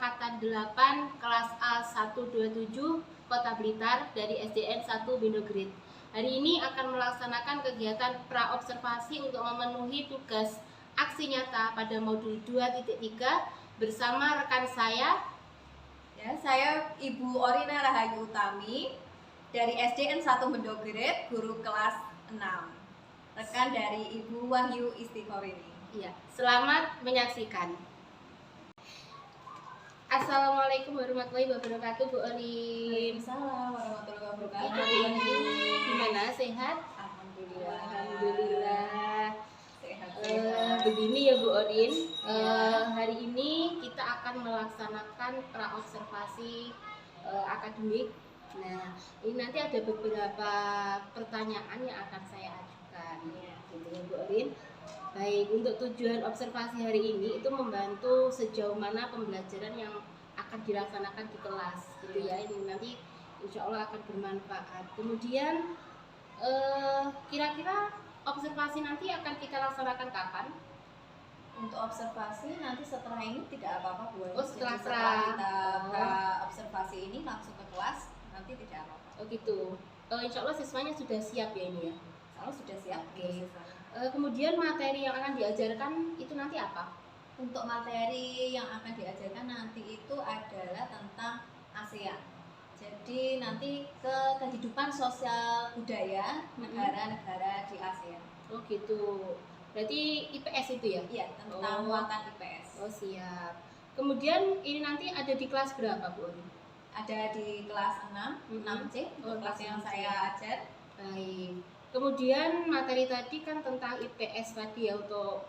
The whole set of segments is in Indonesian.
Angkatan 8 kelas A127 Kota Blitar dari SDN 1 Bindograde. Hari ini akan melaksanakan kegiatan praobservasi untuk memenuhi tugas aksi nyata pada modul 2.3 bersama rekan saya. Ya, saya Ibu Orina Rahayu Utami dari SDN 1 Bindograde, guru kelas 6. Rekan dari Ibu Wahyu Istiqorini. Ya, selamat menyaksikan. Assalamualaikum warahmatullahi wabarakatuh, Bu Orin. Waalaikumsalam warahmatullahi wabarakatuh. Hari ini gimana, sehat? Alhamdulillah. Alhamdulillah. Sehat. Begini ya Bu Orin, hari ini kita akan melaksanakan praobservasi akademik. Nah, ini nanti ada beberapa pertanyaan yang akan saya ajukan, gitu ya Bu Orin. Baik, untuk tujuan observasi hari ini itu membantu sejauh mana pembelajaran yang akan dilaksanakan di kelas, gitu ya. Ini nanti insya Allah akan bermanfaat. Kemudian kira-kira observasi nanti akan kita laksanakan kapan? Untuk observasi nanti setelah ini tidak apa-apa Bu. Oh, setelah kita observasi ini langsung ke kelas, nanti tidak apa-apa. Oh gitu. Insya Allah siswanya sudah siap ya ini ya. Kalau sudah siap. Oke. Kemudian materi yang akan diajarkan itu nanti apa? Untuk materi yang akan diajarkan nanti itu adalah tentang ASEAN. Jadi nanti ke kehidupan sosial budaya negara-negara di ASEAN. Oh gitu. Berarti IPS itu ya? Iya, tentang muatan IPS. Oh siap. Kemudian ini nanti ada di kelas berapa Bu Orin? Ada di kelas 6, 6C, kelas yang saya ajar. Baik. Kemudian materi tadi kan tentang IPS tadi ya untuk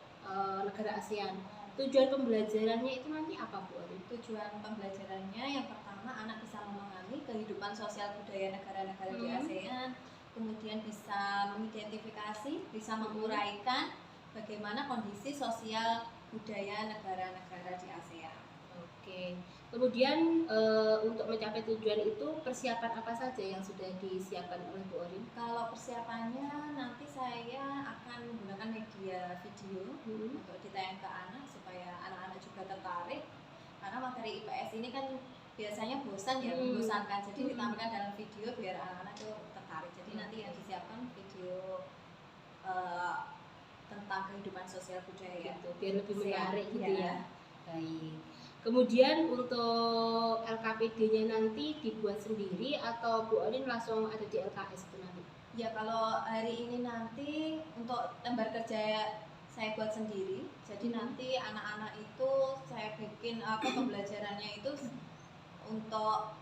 negara ASEAN. Tujuan pembelajarannya itu nanti apa Bu Orin? Tujuan pembelajarannya yang pertama anak bisa memahami kehidupan sosial budaya negara-negara di ASEAN, kemudian bisa mengidentifikasi, bisa menguraikan bagaimana kondisi sosial budaya negara-negara di ASEAN. Oke. Kemudian untuk mencapai tujuan itu persiapan apa saja yang sudah disiapkan oleh Bu Orin? Kalau persiapannya nanti saya akan menggunakan media video untuk ditayang ke anak supaya anak-anak juga tertarik. Karena materi IPS ini kan biasanya bosan ya, membosankan. Jadi ditampilkan dalam video biar anak-anak itu tertarik. Jadi nanti yang disiapkan video tentang kehidupan sosial budaya gitu, biar lebih menarik gitu ya. Baik. Kemudian untuk LKPD-nya nanti dibuat sendiri atau Bu Orin langsung ada di LKS itu nanti? Ya, kalau hari ini nanti untuk lembar kerja saya buat sendiri. Jadi nanti anak-anak itu saya bikin pembelajarannya itu untuk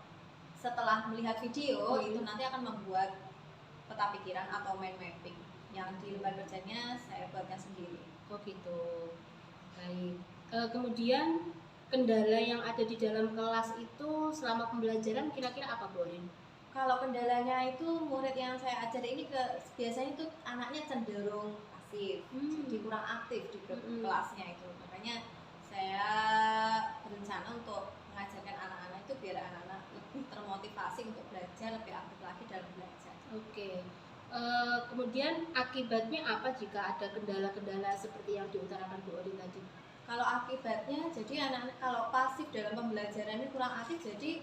setelah melihat video itu nanti akan membuat peta pikiran atau mind mapping. Yang di lembar kerjanya saya buatnya sendiri. Oh gitu. Baik. Kemudian kendala yang ada di dalam kelas itu selama pembelajaran kira-kira apa Bu Orin? Kalau kendalanya itu murid yang saya ajar ini biasanya itu anaknya cenderung pasif, jadi kurang aktif di kelasnya itu. Makanya saya berencana untuk mengajarkan anak-anak itu biar anak-anak lebih termotivasi untuk belajar, lebih aktif lagi dalam belajar. Oke. Kemudian akibatnya apa jika ada kendala-kendala seperti yang diutarakan Bu Orin tadi? Kalau akibatnya, jadi anak-anak kalau pasif dalam pembelajaran ini kurang aktif, jadi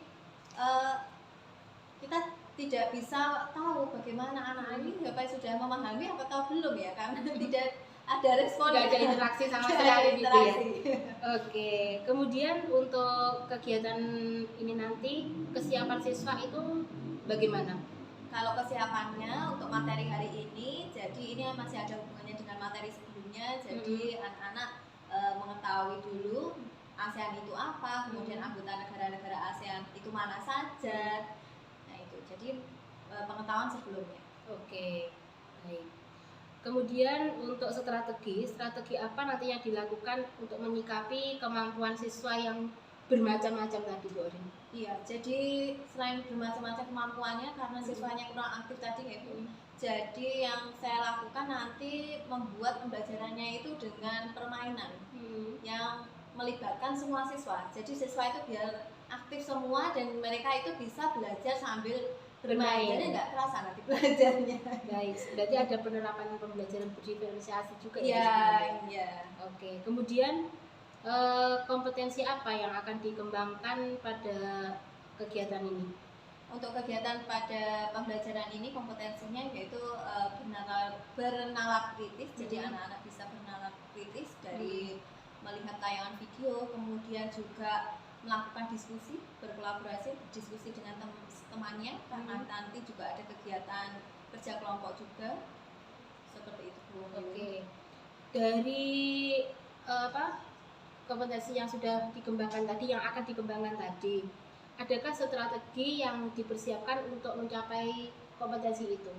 kita tidak bisa tahu bagaimana anak ini apa sudah memahami atau belum ya, karena tidak ada respon, tidak ada interaksi sama sekali gitu ya. Oke. Kemudian untuk kegiatan ini nanti kesiapan siswa itu bagaimana? Kalau kesiapannya untuk materi hari ini, jadi ini masih ada hubungannya dengan materi sebelumnya. Jadi anak-anak mengetahui dulu ASEAN itu apa, kemudian anggota negara-negara ASEAN itu mana saja. Nah itu, jadi pengetahuan sebelumnya. Oke, baik. Kemudian untuk strategi apa nanti yang dilakukan untuk menyikapi kemampuan siswa yang bermacam-macam tadi Bu Orin? Iya, jadi selain bermacam-macam kemampuannya karena siswanya kurang aktif tadi ya Bu. Jadi yang saya lakukan nanti membuat pembelajarannya itu dengan permainan yang melibatkan semua siswa. Jadi siswa itu biar aktif semua dan mereka itu bisa belajar sambil bermain. Jadi nggak kerasa nanti belajarnya. Baik, berarti ada penerapan pembelajaran berdiferensiasi juga ya? Iya. Oke, kemudian kompetensi apa yang akan dikembangkan pada kegiatan ini? Untuk kegiatan pada pembelajaran ini kompetensinya yaitu bernalar kritis. Jadi anak-anak bisa bernalar kritis dari melihat tayangan video, kemudian juga melakukan diskusi, berkolaborasi, diskusi dengan temannya, karena nanti juga ada kegiatan kerja kelompok juga, seperti itu Bu. Oke. Dari kompetensi yang sudah dikembangkan tadi, yang akan dikembangkan tadi, adakah strategi yang dipersiapkan untuk mencapai kompetensi itu?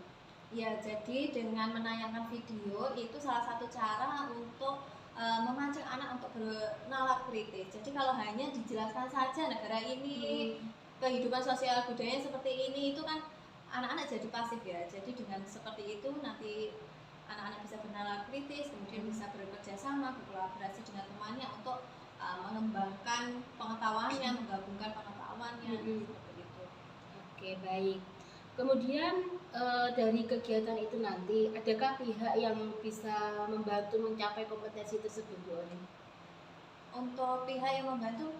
Ya, jadi dengan menayangkan video itu salah satu cara untuk memancing anak untuk bernalar kritis. Jadi kalau hanya dijelaskan saja negara ini, kehidupan sosial budaya seperti ini, itu kan anak-anak jadi pasif ya. Jadi dengan seperti itu nanti anak-anak bisa bernalar kritis, kemudian bisa bekerja sama, berkolaborasi dengan temannya untuk mengembangkan pengetahuannya, menggabungkan pengetahuannya, seperti itu. Oke, baik. Kemudian dari kegiatan itu nanti, adakah pihak yang bisa membantu mencapai kompetensi tersebut, Bu Orin? Untuk pihak yang membantu,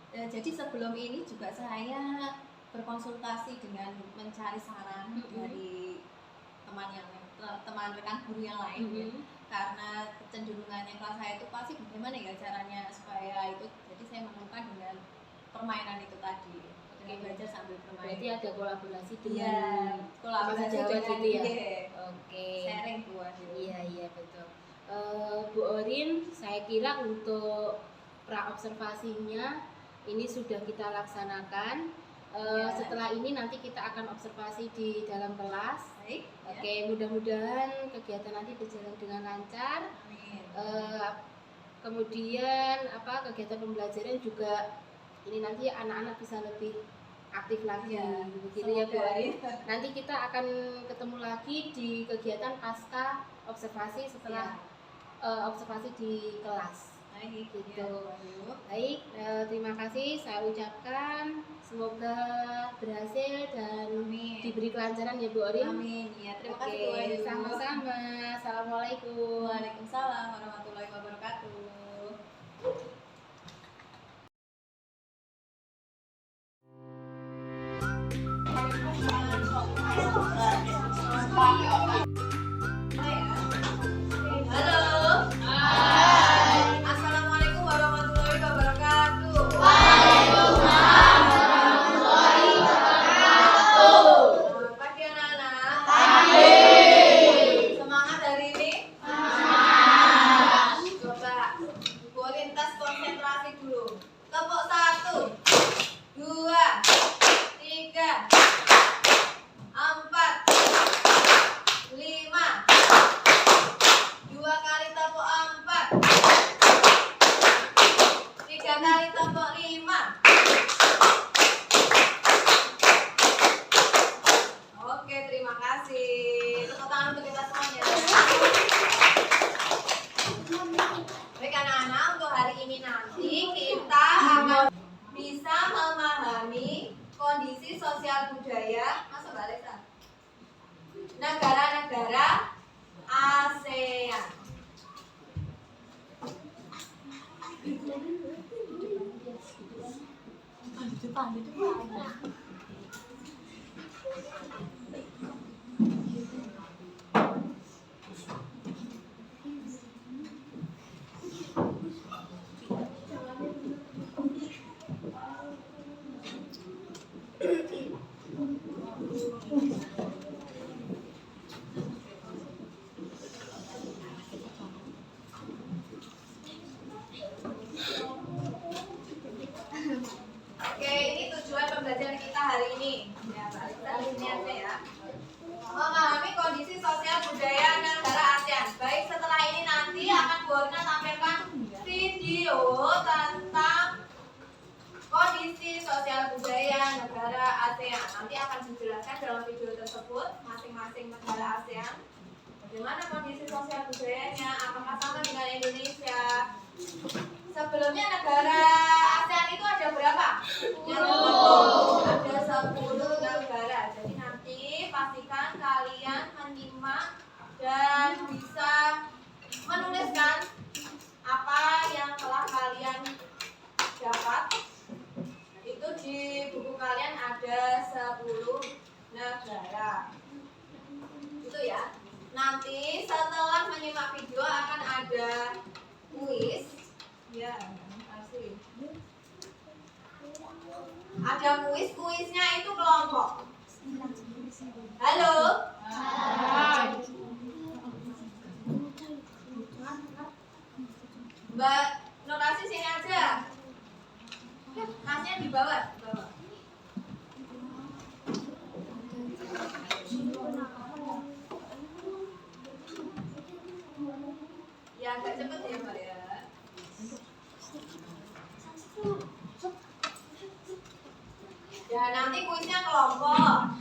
jadi sebelum ini juga saya berkonsultasi dengan mencari saran dari teman rekan guru yang lain, ya. Karena kecenderungannya kelas saya itu pasti bagaimana ya caranya supaya itu, jadi saya menemukan dengan permainan itu tadi, dengan belajar sambil bermain. Berarti ada kolaborasi dengan kolaborasi dengan gitu ya. Oke. Sharing buat. Iya betul. Bu Orin, saya kira untuk pra-observasinya ini sudah kita laksanakan. Setelah ini nanti kita akan observasi di dalam kelas. Baik. Oke, mudah-mudahan kegiatan nanti berjalan dengan lancar. Amin. Kemudian kegiatan pembelajaran juga ini nanti anak-anak bisa lebih aktif lagi, begitu ya Bu Orin. Nanti kita akan ketemu lagi di kegiatan pasca observasi setelah observasi di kelas. Baik, gitu. Baik, terima kasih saya ucapkan, semoga berhasil dan diberi kelancaran ya Bu Orin. Amin. Ya, terima kasih Bu Ayu. Sama-sama. Assalamualaikum. Waalaikumsalam warahmatullahi wabarakatuh. Kondisi sosial budaya negara-negara ASEAN. Oke, ini tujuan pembelajaran kita hari ini. Ya, ya. Memahami kondisi sosial budaya negara ASEAN. Baik, setelah ini nanti akan Bu Orina tampilkan video tentang kondisi sosial budaya negara ASEAN. Nanti akan dijelaskan dalam video tersebut masing-masing negara ASEAN bagaimana kondisi sosial budayanya, apakah sama dengan Indonesia. Sebelumnya negara ASEAN itu ada berapa? Ada 10 negara. Jadi nanti pastikan kalian menyimak dan bisa menuliskan apa yang telah kalian ada 10 negara. Itu ya. Nanti setelah menyimak video akan ada kuis. Ya, kasih. Ada kuisnya itu kelompok. Halo. Mbak Nurasi sini aja. Masnya di bawah. Ya agak cepet ya Mbak ya. Ya nanti kuisnya kelompok.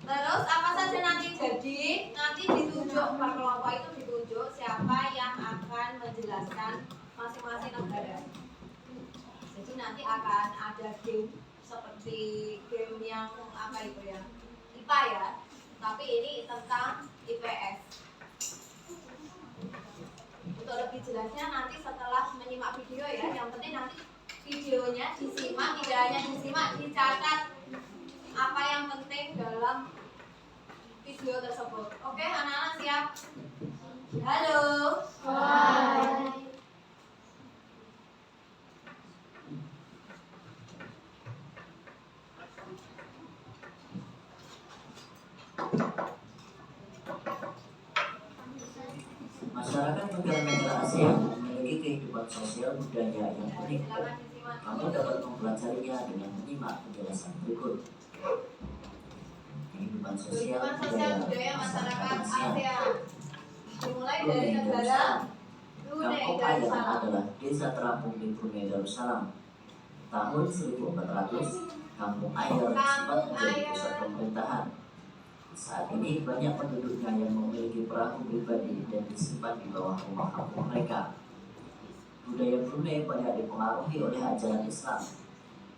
Terus apa saja nanti jadi? Nanti ditunjuk per kelompok itu ditunjuk siapa yang akan menjelaskan masing-masing negara. Jadi nanti akan ada game seperti game yang apa itu ya? IPA ya. Tapi ini tentang IPS. Untuk lebih jelasnya nanti setelah menyimak video ya. Yang penting nanti videonya disimak, tidak hanya disimak, dicatat apa yang penting dalam video tersebut. Oke, anak-anak siap? Halo. Hai. Masyarakat negara-negara Asia memiliki kehidupan sosial budaya yang unik. Kamu dapat mempelajarinya dengan menyimak penjelasan berikut. Kehidupan sosial budaya masyarakat Asia dimulai dari negara Brunei Kampung Ayam adalah desa terapung di Brunei Darussalam. Tahun 1400, Kampung Ayam sempat menjadi pusat pemerintahan. Saat ini banyak penduduknya yang memiliki perahu pribadi dan disimpan di bawah rumah kampung mereka. Budaya Brunei banyak dipengaruhi oleh ajaran Islam.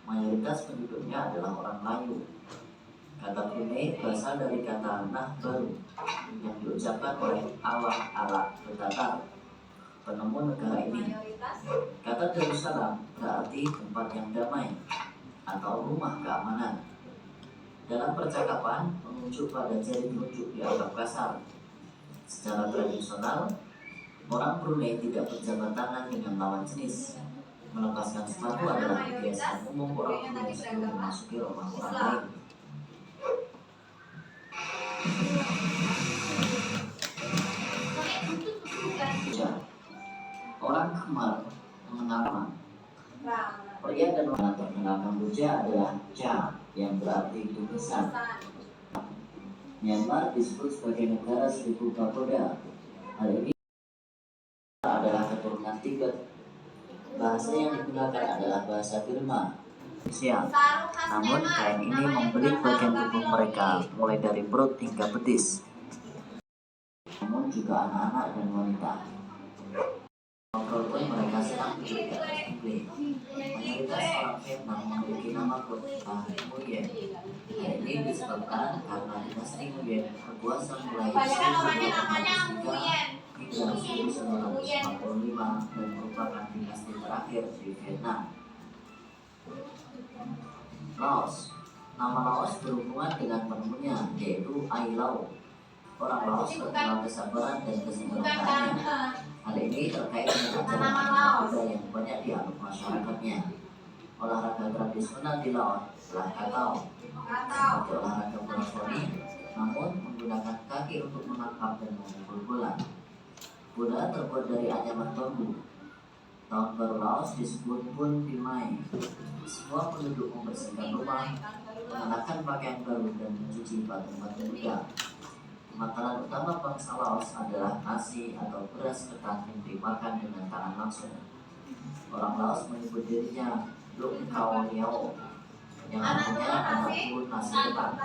Mayoritas penduduknya adalah orang Melayu. Kata Brunei berasal dari kata nah baru yang diucapkan oleh Awang Arab Tatar, penemu negara ini. Kata Darussalam berarti tempat yang damai atau rumah keamanan. Dalam percakapan, menunjuk pada jari telunjuk dianggap kasar. Secara tradisional, orang Brunei tidak berjabat tangan dengan lawan jenis. Melepaskan sepatu adalah kebiasaan umum orang Brunei sebelum memasuki rumah orang lain. Orang Khmer mengenal nama. Pria dan wanita terkenal Kamboja adalah Cha, yang berarti tulisan. Myanmar disebut sebagai negara seribu pagoda. Hal ini adalah keturunan Tibet. Bahasa yang digunakan adalah bahasa Burma. Namun kain ini membelit bagian tubuh mereka, mulai dari perut hingga betis. Namun juga anak-anak dan wanita. Ngobrol pun mereka senang diberikan komplain. Mayoritas orang Vietnam memiliki nama Nguyen. Hal ini disebabkan karena dinasti Nguyen berkuasa mulai 1945 hingga 1945 dan merupakan dinasti terakhir di Vietnam. Laos. Nama Laos berhubungan dengan penemunya, yaitu Ai Lau. Orang Laos terkenal kesabaran dan kesederhanaannya. Hal ini terkait dengan ajaran budaya yang banyak dianut masyarakatnya. Olahraga tradisional di Laos adalah katau, seperti olahraga bola voli, namun menggunakan kaki untuk menangkap dan memukul bola. Bola terbuat dari anyaman bambu. Tahun baru Laos disebut Bun Pimai. Semua penduduk membersihkan rumah, mengenakan pakaian baru dan mencuci batu-batu muda. Makanan utama bangsa Laos adalah nasi atau beras ketan yang dimakan dengan tangan langsung. Orang Laos menyebut dirinya Luk Kao Liao, yang artinya anakku nasi ketan.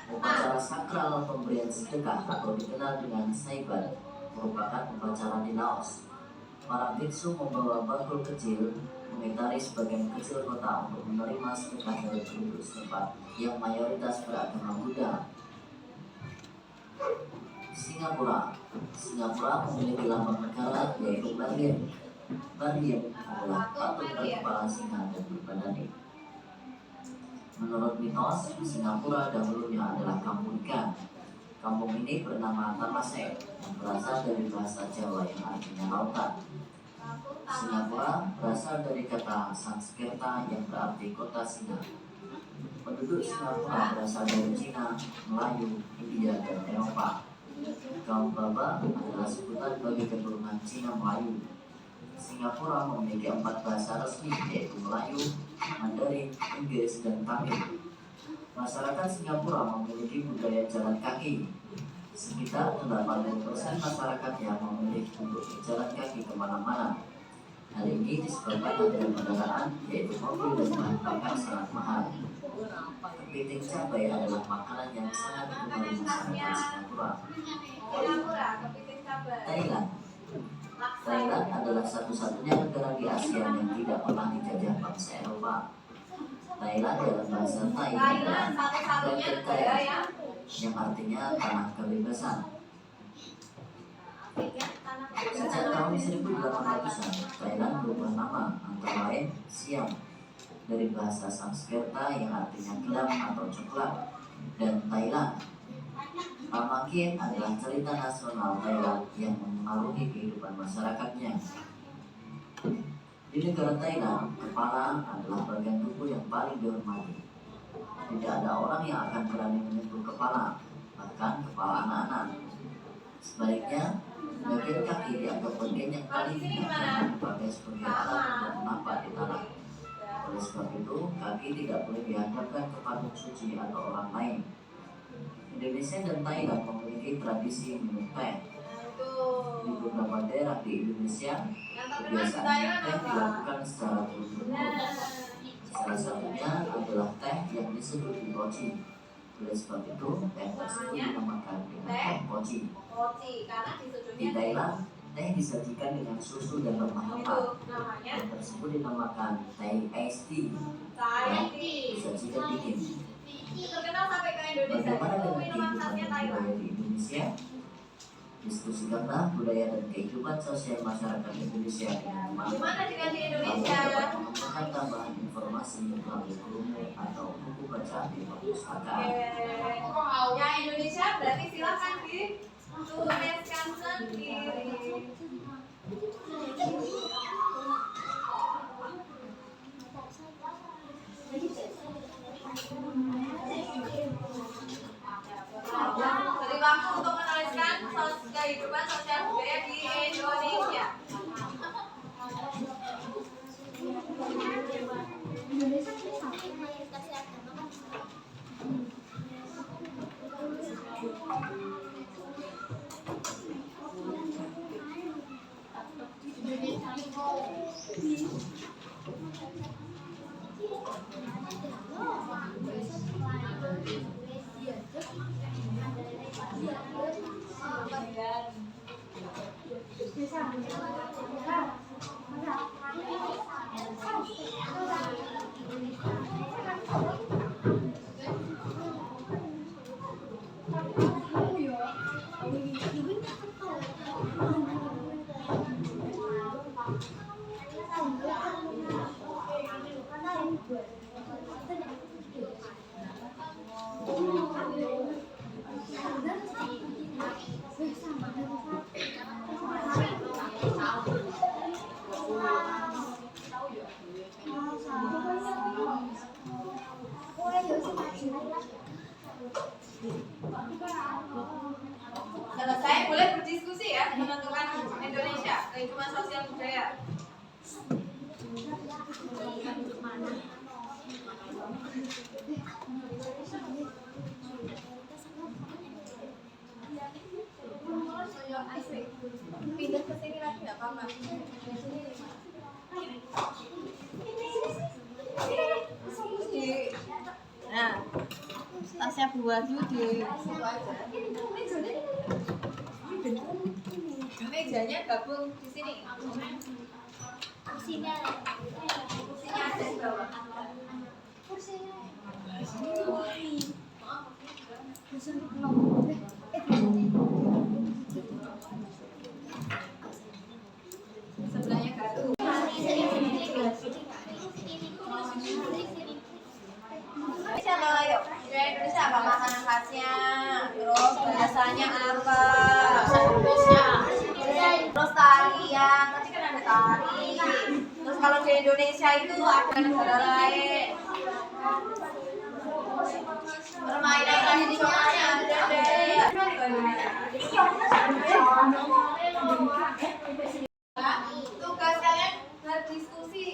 Upacara sakral pemberian sedekah atau dikenal dengan Saibat merupakan upacara di Laos. Para biksu membawa bakul kecil mengitari sebagian kecil kota untuk menerima sedekah dari penduduk setempat yang mayoritas beragama Buddha. Singapura memiliki lambang negara yaitu Berlin. Berlin adalah patung berkepala singa dan berbadani. Menurut mitos, Singapura dahulunya adalah kampung ikan. Kampung ini bernama Tamasek, yang berasal dari bahasa Jawa yang artinya lautan. Singapura berasal dari kata Sanskerta yang berarti kota singa. Penduduk Singapura berasal dari Cina, Melayu, India, dan Eropa. Kaum Baba adalah sebutan bagi keturunan Cina Melayu. Singapura memiliki 4 bahasa resmi, yaitu Melayu, Mandarin, Inggris, dan Tamil. Masyarakat Singapura memiliki budaya jalan kaki. Sekitar 80% masyarakatnya memilih untuk berjalan kaki kemana-mana. Hal ini disebabkan adanya kendaraan, yaitu mobil dan bahan bakar sangat mahal. Kepiting cabai adalah makanan yang sangat digemari masyarakat Singapura. Thailand. Thailand adalah satu-satunya negara di Asia yang tidak pernah dijajah bangsa Eropa. Thailand dalam bahasa Thai adalah Thai, yang artinya tanah kebebasan. Sejak tahun 1800-an, Thailand berubah nama, antara lain Siam, dari bahasa Sanskerta yang artinya gelap atau coklat, dan Thailand. Pamakin adalah cerita nasional Thailand yang memengaruhi kehidupan masyarakatnya. Di negara Thailand, kepala adalah bagian tubuh yang paling dihormati. Tidak ada orang yang akan berani menyentuh kepala, bahkan kepala anak-anak. Sebaliknya, bagian kaki dianggap bagian yang paling digunakan dipakai sebagai alat untuk menapak di tanah. Oleh sebab itu, kaki tidak boleh dihadapkan ke patung suci atau orang lain. Indonesia dan Thailand memiliki tradisi minum teh. Di beberapa daerah di Indonesia, kebiasaan minum teh dilakukan secara turun-temurun. Salah satunya adalah teh yang disebut poci. Oleh sebab itu, teh tersebut dinamakan dengan teh poci. Di Thailand, teh disajikan dengan susu dan rempah-rempah. Teh tersebut dinamakan teh iced tea dan disajikan dingin. Bagaimana dengan kehidupan dan budaya di Indonesia? Diskusikanlah budaya dan kehidupan sosial masyarakat Indonesia dengan teman. Kamu dapat menemukan tambahan informasi melalui buku atau buku bacaan di perpustakaan. Ya Indonesia berarti silakan dituliskan sendiri. Beri waktu untuk menuliskan kehidupan sosial budaya di Indonesia. Selesai, boleh berdiskusi ya, menentukan Indonesia, kehidupan sosial budaya. Pindah ke sini lagi nggak apa-apa. Nah, tasnya buat di situ aja. Mejanya gabung di sini. Kursinya ada di bawah. Sebelahnya gaduh. Indonesia apa makanan khasnya, terus bahasanya apa, terus tarian, tadi kan ada tari. Terus kalau di Indonesia itu ada negara lain, permainan tradisionalnya ada deh. Tugas kalian berdiskusi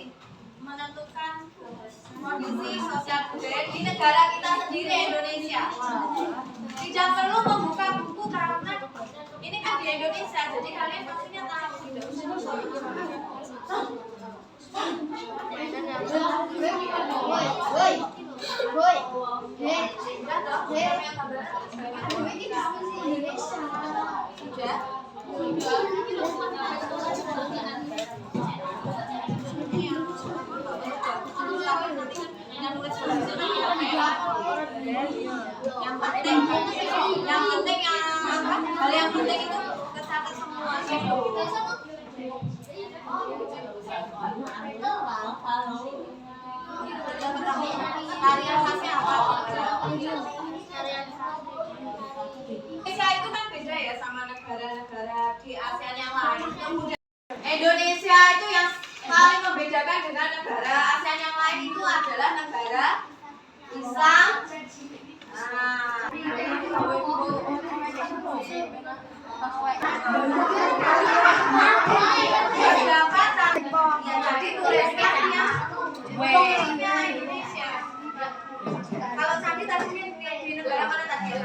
menentukan kondisi sosial budaya di negara kita sendiri Indonesia. Tidak perlu membuka buku karena ini kan di Indonesia, jadi kalian pastinya tahu. Tidak usah. Yang penting itu kecatat semua. Tarian khasnya apa? Indonesia itu kan beda ya sama negara-negara di ASEAN yang lain. Indonesia itu yang paling membedakan dengan negara ASEAN yang lain itu adalah negara Islam. Jadi tulisnya Indonesia. Kalau Sandi tadi di negara mana tadi ya?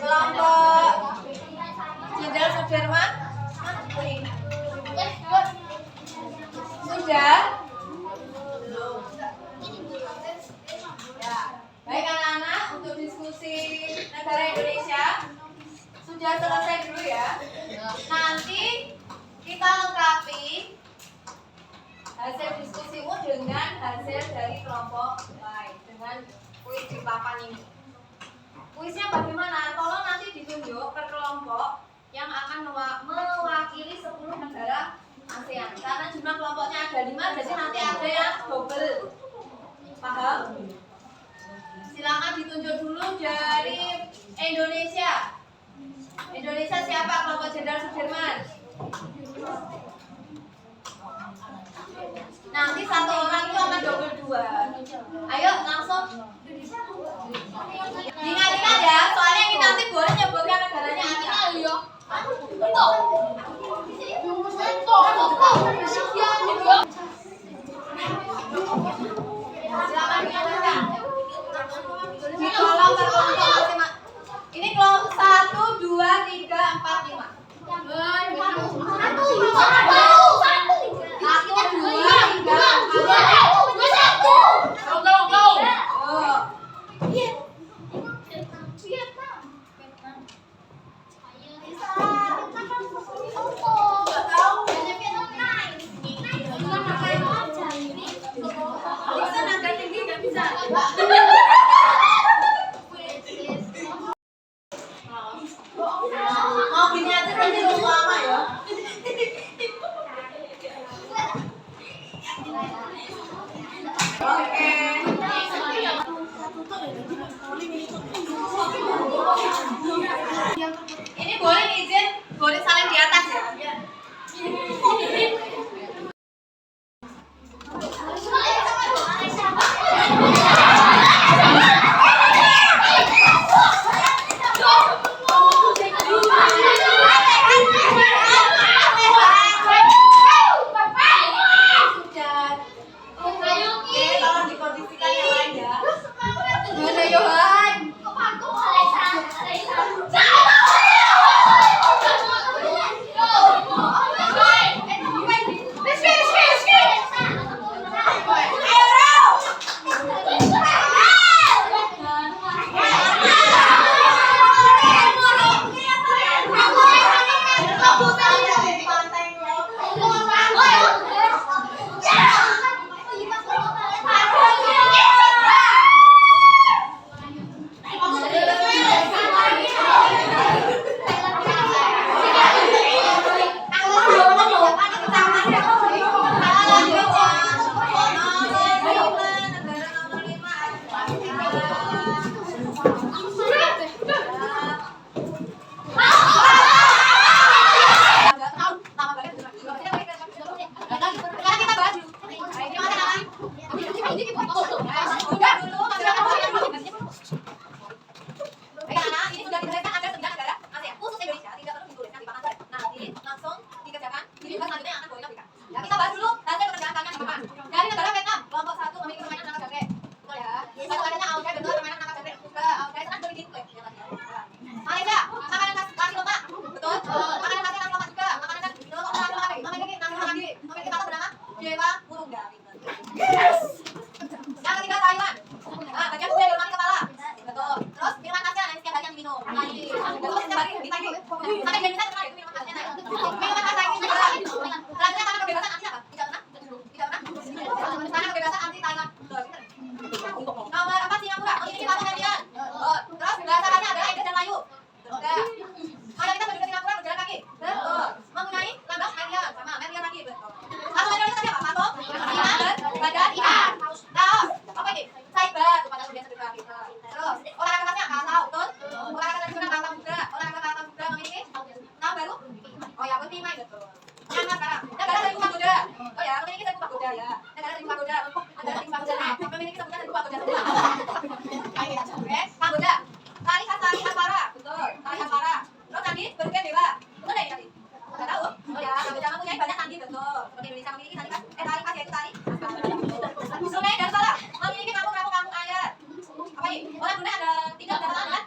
Kelompok Jenderal Sudirman. Sudah? Ya. Baik anak-anak, untuk diskusi negara Indonesia sudah selesai dulu ya. Nanti kita lengkapi hasil diskusimu dengan hasil dari kelompok lain dengan kuis di papan ini. Kuisnya bagaimana? Tolong nanti ditunjuk per kelompok yang akan mewakili 10 negara ASEAN. Karena jumlah kelompoknya ada 5, jadi nanti ada yang double. Paham? Silakan ditunjuk dulu dari Indonesia. Indonesia siapa? Kelompok Jenderal Sudirman. Nanti satu orang itu akan double 2. Ayo langsung. Ingat-ingat ya, soalnya ini nanti boleh nyebutkan negaranya apa. Silakan diingatkan. Di kolom terkelompok masing-masing. Ini kelompok 1, 2, 3, 4, 5. Yohan. pagoda ya. Negara tinggi pagoda, ada tinggi pagoda. Memiliki sebutan dan pagoda semua. Oke, pagoda. Tali khas Hafara, betul. Tali Hafara. Terus tadi berlian dewa. Betul ya tadi? Enggak tahu. Oh ya, Kamboja mempunyai banyak sandi, betul. Seperti Indonesia memiliki sandi khas, tali khas yaitu tali Hafara. Sungai Darussalam memiliki kampung air. Apa ini? Orang Brunei ada tidak ada tangan?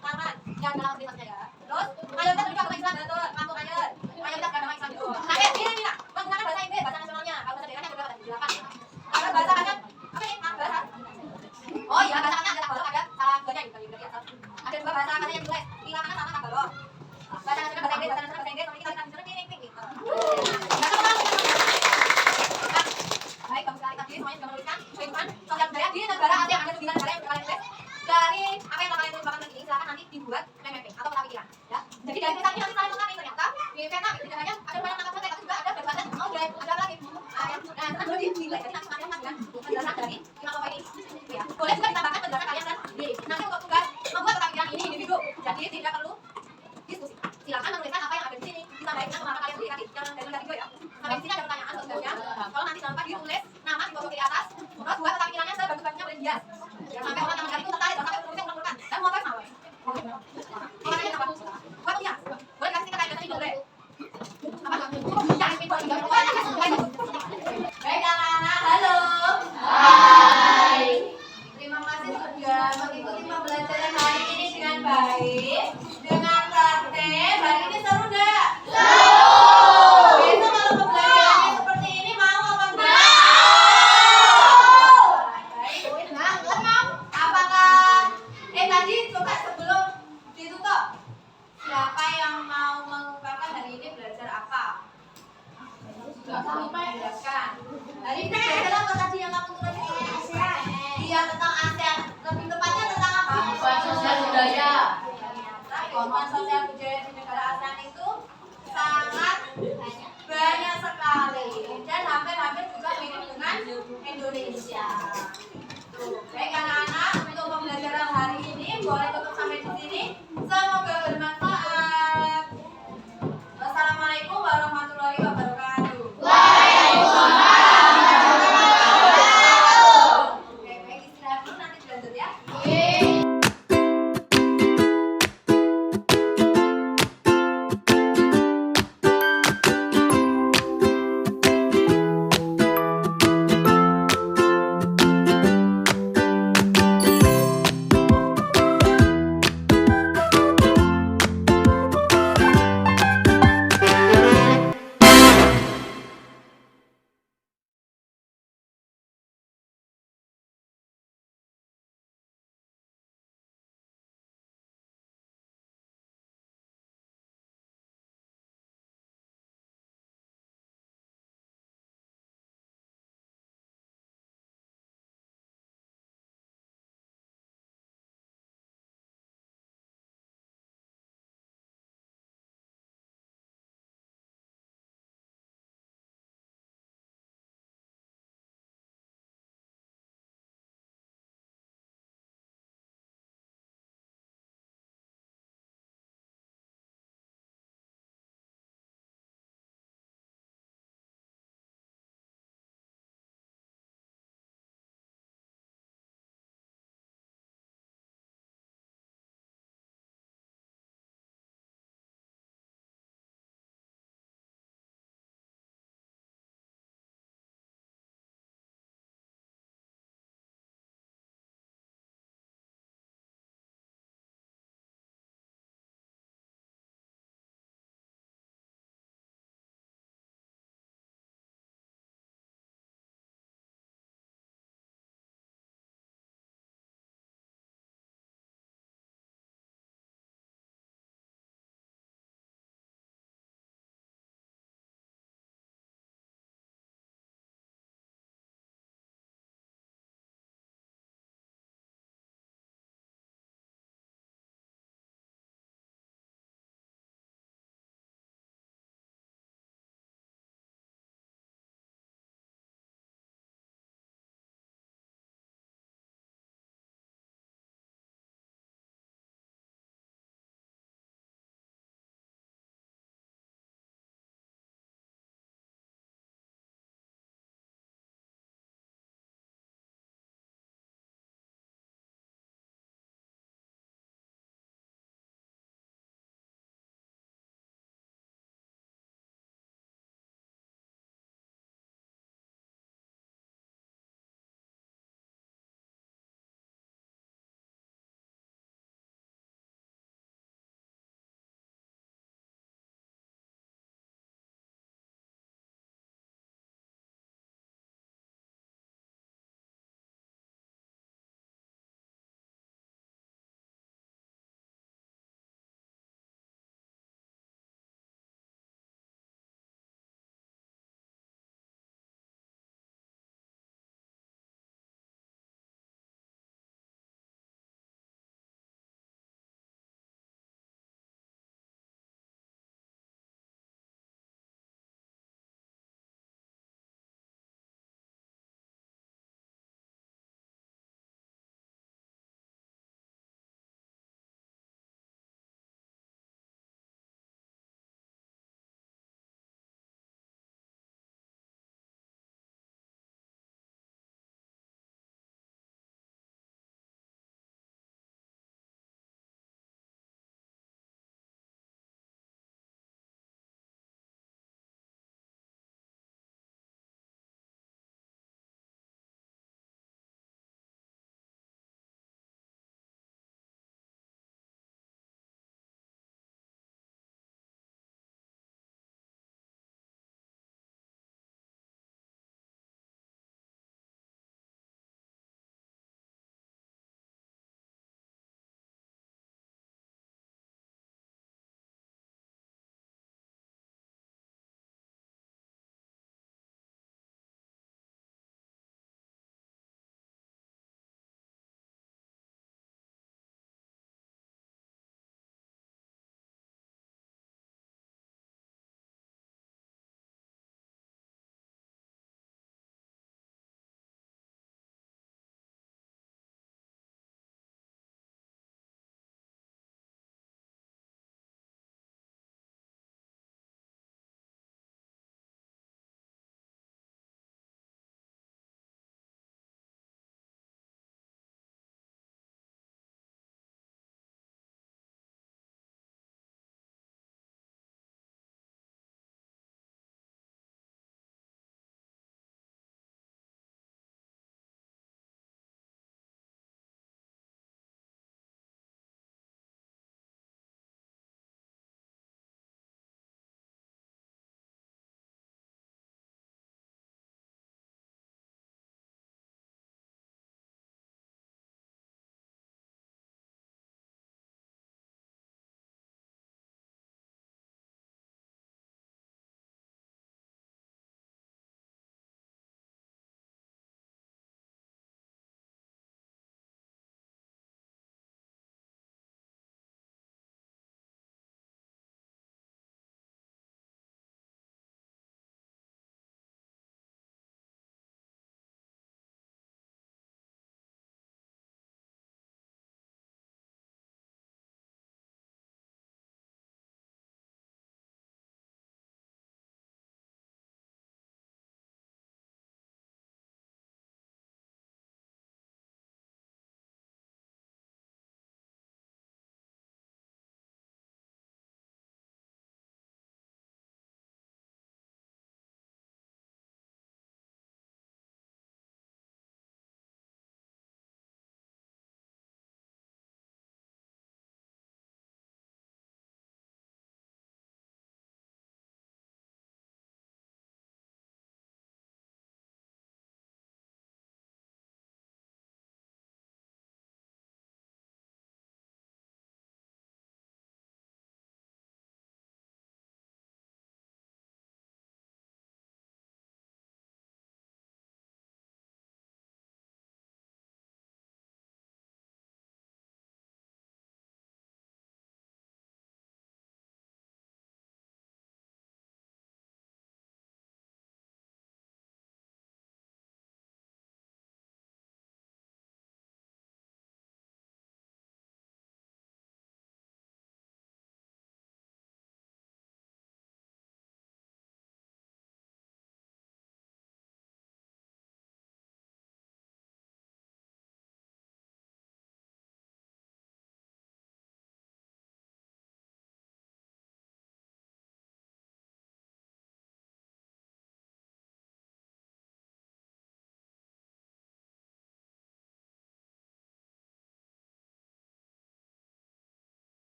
Tangan. Yang dalam aktivitasnya ya. Terus mayoritas penduduk agama Islam, betul. Kampung air. Mayoritas agama Islam itu. Terakhir ini Nak, menggunakan bahasa Inggris, bahasa nasionalnya. Kalau bahasa daerahnya beberapa bahasa 8. Kalau bahasa kalian apa ini? Bahasa. Oh iya, bahasa kalian ada Tagalog, ada Salaganya gitu berarti asal. Ada dua bahasa kalian yang ditulis. Hilangan sama Tagalog. Bahasa nasional bahasa Inggris, memiliki tali tradisional gitu. Baik, bagus sekali. Tadi semuanya sudah menuliskan kehidupan sosial budaya di negara Asia yang ada 9 negara yang kalian tulis. Dari apa yang kalian tulis bahkan ini silakan nanti dibuat mapping atau peta pikiran ya. Jadi dari tulisan ini nanti saling melengkapi ternyata di Vietnam tidak hanya ada banyak kata tapi juga ada berbagai ada lagi. Nah, itu boleh dinilai. Jadi nanti kalian kan penjelasan dari 5 poin ini. Ya. Boleh juga ditambahkan penjelasan kalian dan sendiri. Nanti untuk tugas membuat peta pikiran ini individu. Jadi tidak perlu diskusi. Silakan menuliskan apa yang ada di sini. Ditambahin dengan pengalaman kalian sendiri tadi. Jangan dari video ya. Sampai di sini ada pertanyaan sebenarnya. Kalau nanti jangan lupa ditulis nama di bawah kiri atas. Terus buat peta pikirannya sebagus-bagusnya boleh dihias. Ya, sampai orang yang itu tertarik, sampai tulisnya ulang-ulang. Dan mau apa mau? Orangnya apa? Buat ya. Boleh kasih kita kayak tadi boleh. Apa? Ya, baik anak-anak, halo. Hai. Terima kasih sudah mengikuti pembelajaran hari ini dengan baik. Dengan tertib. Hari ini seru enggak? Seru. Besok kalau pembelajarannya seperti ini mau apa enggak? Apakah tadi coba sebelum ditutup siapa yang mau mengungkapkan hari ini belajar apa? Sudah lupa jelaskan. Hari ini belajar apa tadi yang kamu tulis ini? Iya tentang ASEAN. Lebih tepatnya tentang apa? Kehidupan sosial budaya. Kehidupan sosial budaya di negara ASEAN itu sangat banyak sekali dan hampir-hampir juga mirip dengan Indonesia.